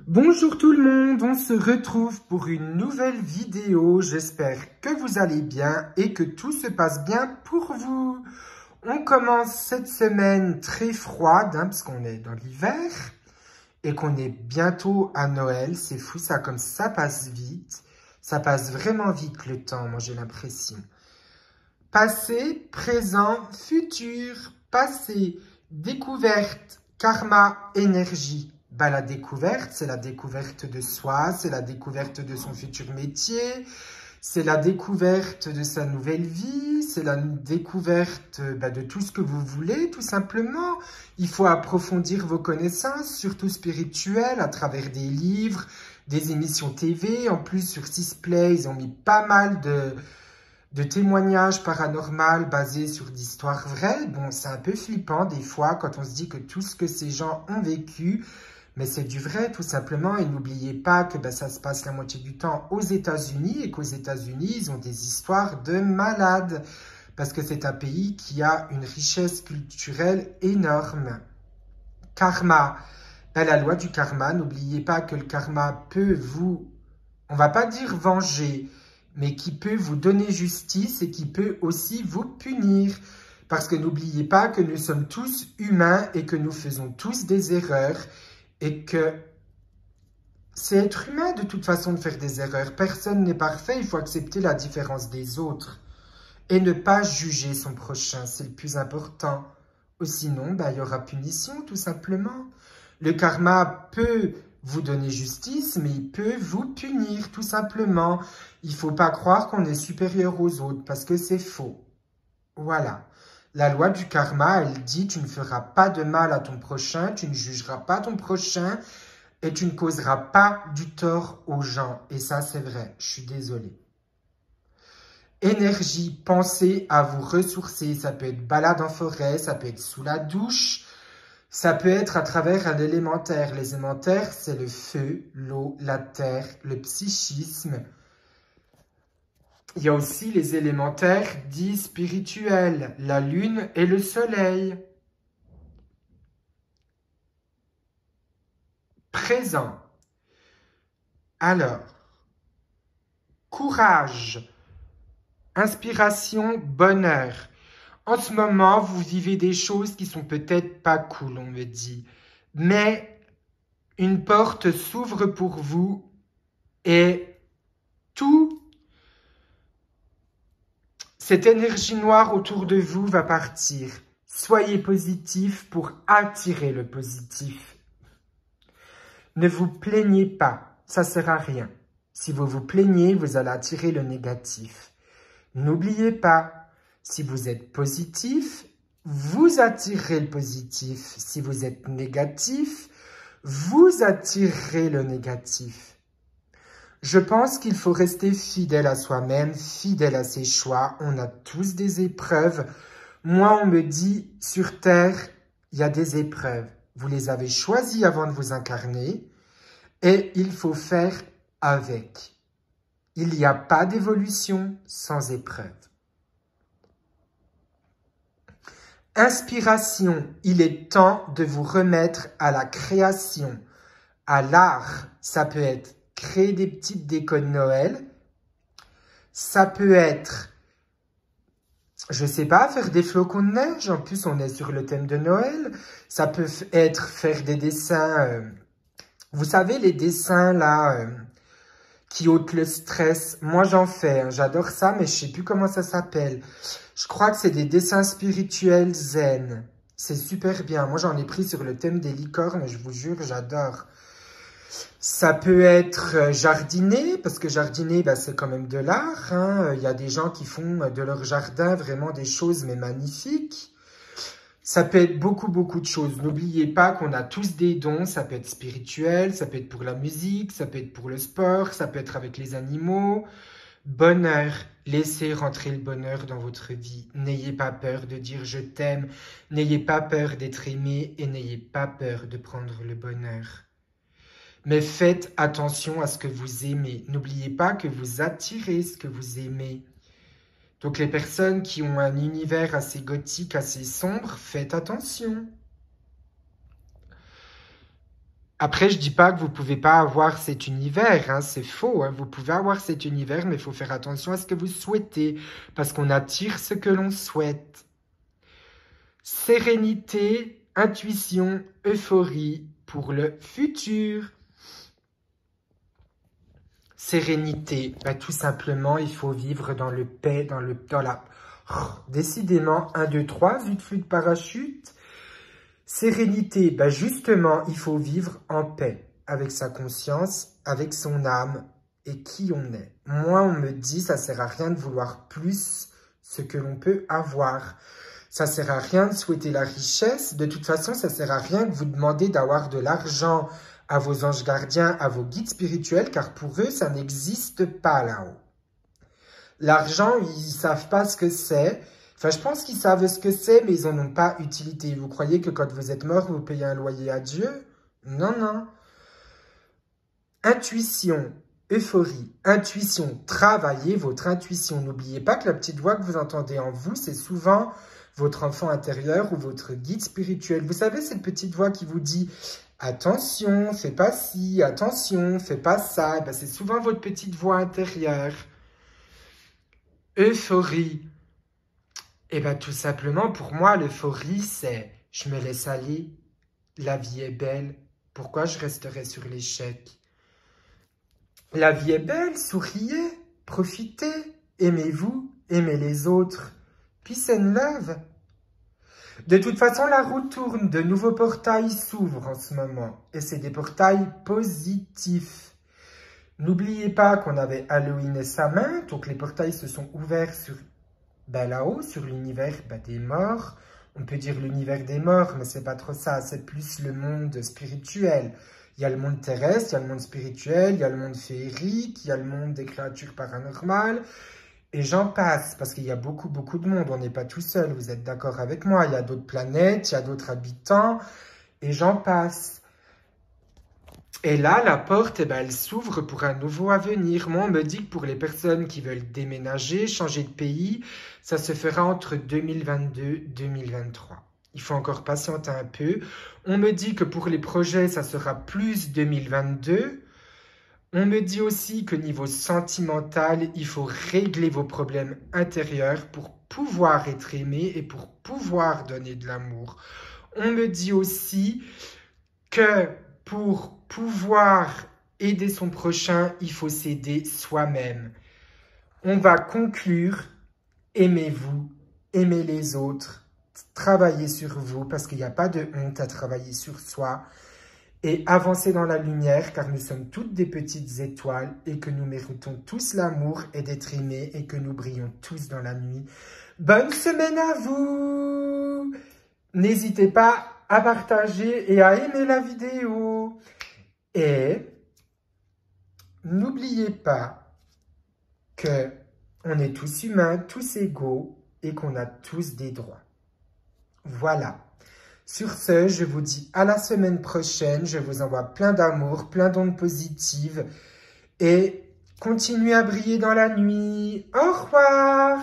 Bonjour tout le monde, on se retrouve pour une nouvelle vidéo. J'espère que vous allez bien et que tout se passe bien pour vous. On commence cette semaine très froide, parce qu'on est dans l'hiver et qu'on est bientôt à Noël. C'est fou ça, comme ça passe vite. Ça passe vraiment vite le temps, moi j'ai l'impression. Passé, présent, futur, passé, découverte, karma, énergie. La découverte, c'est la découverte de soi, c'est la découverte de son futur métier, c'est la découverte de sa nouvelle vie, c'est la découverte de tout ce que vous voulez, tout simplement. Il faut approfondir vos connaissances, surtout spirituelles, à travers des livres, des émissions TV. En plus, sur Sisplay, ils ont mis pas mal de témoignages paranormaux basés sur d'histoires vraies. Bon, c'est un peu flippant des fois quand on se dit que tout ce que ces gens ont vécu, mais c'est du vrai, tout simplement. Et n'oubliez pas que ça se passe la moitié du temps aux États-Unis et qu'aux États-Unis, ils ont des histoires de malades. Parce que c'est un pays qui a une richesse culturelle énorme. Karma. La loi du karma, n'oubliez pas que le karma peut vous, on va pas dire venger, mais qui peut vous donner justice et qui peut aussi vous punir. Parce que n'oubliez pas que nous sommes tous humains et que nous faisons tous des erreurs. Et que c'est être humain de toute façon de faire des erreurs. Personne n'est parfait, il faut accepter la différence des autres. Et ne pas juger son prochain, c'est le plus important. Ou sinon, il y aura punition, tout simplement. Le karma peut vous donner justice, mais il peut vous punir, tout simplement. Il ne faut pas croire qu'on est supérieur aux autres, parce que c'est faux. Voilà. La loi du karma, elle dit, tu ne feras pas de mal à ton prochain, tu ne jugeras pas ton prochain et tu ne causeras pas du tort aux gens. Et ça, c'est vrai, je suis désolée. Énergie, pensez à vous ressourcer. Ça peut être balade en forêt, ça peut être sous la douche, ça peut être à travers un élémentaire. Les élémentaires, c'est le feu, l'eau, la terre, le psychisme. Il y a aussi les élémentaires dits spirituels, la lune et le soleil. Présent. Alors, courage, inspiration, bonheur. En ce moment, vous vivez des choses qui sont peut-être pas cool, on me dit. Mais une porte s'ouvre pour vous et tout cette énergie noire autour de vous va partir. Soyez positif pour attirer le positif. Ne vous plaignez pas, ça ne sert à rien. Si vous vous plaignez, vous allez attirer le négatif. N'oubliez pas, si vous êtes positif, vous attirez le positif. Si vous êtes négatif, vous attirez le négatif. Je pense qu'il faut rester fidèle à soi-même, fidèle à ses choix. On a tous des épreuves. Moi, on me dit, sur Terre, il y a des épreuves. Vous les avez choisies avant de vous incarner et il faut faire avec. Il n'y a pas d'évolution sans épreuve. Inspiration, il est temps de vous remettre à la création, à l'art. Ça peut être créer des petites décos de Noël. Ça peut être, je sais pas, faire des flocons de neige. En plus, on est sur le thème de Noël. Ça peut être faire des dessins, vous savez, les dessins là, qui ôtent le stress. Moi, j'en fais, j'adore ça, mais je sais plus comment ça s'appelle. Je crois que c'est des dessins spirituels zen. C'est super bien. Moi, j'en ai pris sur le thème des licornes, je vous jure, j'adore. Ça peut être jardiner, parce que jardiner, c'est quand même de l'art. Il y a des gens qui font de leur jardin vraiment des choses, mais magnifiques. Ça peut être beaucoup de choses. N'oubliez pas qu'on a tous des dons. Ça peut être spirituel, ça peut être pour la musique, ça peut être pour le sport, ça peut être avec les animaux. Bonheur, laissez rentrer le bonheur dans votre vie. N'ayez pas peur de dire je t'aime. N'ayez pas peur d'être aimé et n'ayez pas peur de prendre le bonheur. Mais faites attention à ce que vous aimez. N'oubliez pas que vous attirez ce que vous aimez. Donc les personnes qui ont un univers assez gothique, assez sombre, faites attention. Après, je dis pas que vous pouvez pas avoir cet univers, hein, c'est faux. Hein. Vous pouvez avoir cet univers, mais il faut faire attention à ce que vous souhaitez, parce qu'on attire ce que l'on souhaite. Sérénité, intuition, euphorie pour le futur. Sérénité, bah, tout simplement, il faut vivre dans le paix, dans la... Décidément, 1, 2, 3, zut, flûte, parachute. Sérénité, bah justement, il faut vivre en paix avec sa conscience, avec son âme et qui on est. Moi, on me dit, ça sert à rien de vouloir plus ce que l'on peut avoir. Ça sert à rien de souhaiter la richesse. De toute façon, ça sert à rien que vous demandez d'avoir de l'argent à vos anges gardiens, à vos guides spirituels, car pour eux, ça n'existe pas là-haut. L'argent, ils savent pas ce que c'est. Enfin, je pense qu'ils savent ce que c'est, mais ils n'en ont pas utilité. Vous croyez que quand vous êtes mort, vous payez un loyer à Dieu? Non, non. Intuition, euphorie, intuition. Travaillez votre intuition. N'oubliez pas que la petite voix que vous entendez en vous, c'est souvent votre enfant intérieur ou votre guide spirituel. Vous savez, cette petite voix qui vous dit « Attention, fais pas ci, attention, fais pas ça ». Ben, c'est souvent votre petite voix intérieure. Euphorie. Et bien, tout simplement, pour moi, l'euphorie, c'est « je me laisse aller, la vie est belle, pourquoi je resterai sur l'échec ?» La vie est belle, souriez, profitez, aimez-vous, aimez les autres, peace and love. De toute façon, la roue tourne, de nouveaux portails s'ouvrent en ce moment, et c'est des portails positifs. N'oubliez pas qu'on avait Halloween et Samhain, donc les portails se sont ouverts sur... là-haut, sur l'univers des morts, on peut dire l'univers des morts, mais c'est pas trop ça, c'est plus le monde spirituel. Il y a le monde terrestre, il y a le monde spirituel, il y a le monde féerique, il y a le monde des créatures paranormales, et j'en passe, parce qu'il y a beaucoup de monde, on n'est pas tout seul, vous êtes d'accord avec moi, il y a d'autres planètes, il y a d'autres habitants, et j'en passe. Et là, la porte, elle s'ouvre pour un nouveau avenir. Moi, on me dit que pour les personnes qui veulent déménager, changer de pays, ça se fera entre 2022 et 2023. Il faut encore patienter un peu. On me dit que pour les projets, ça sera plus 2022. On me dit aussi que niveau sentimental, il faut régler vos problèmes intérieurs pour pouvoir être aimé et pour pouvoir donner de l'amour. On me dit aussi que pour pouvoir aider son prochain, il faut s'aider soi-même. On va conclure, aimez-vous, aimez les autres, travaillez sur vous parce qu'il n'y a pas de honte à travailler sur soi et avancez dans la lumière car nous sommes toutes des petites étoiles et que nous méritons tous l'amour et d'être aimés et que nous brillons tous dans la nuit. Bonne semaine à vous! N'hésitez pas à partager et à aimer la vidéo. Et n'oubliez pas que on est tous humains, tous égaux et qu'on a tous des droits. Voilà. Sur ce, je vous dis à la semaine prochaine. Je vous envoie plein d'amour, plein d'ondes positives et continuez à briller dans la nuit. Au revoir!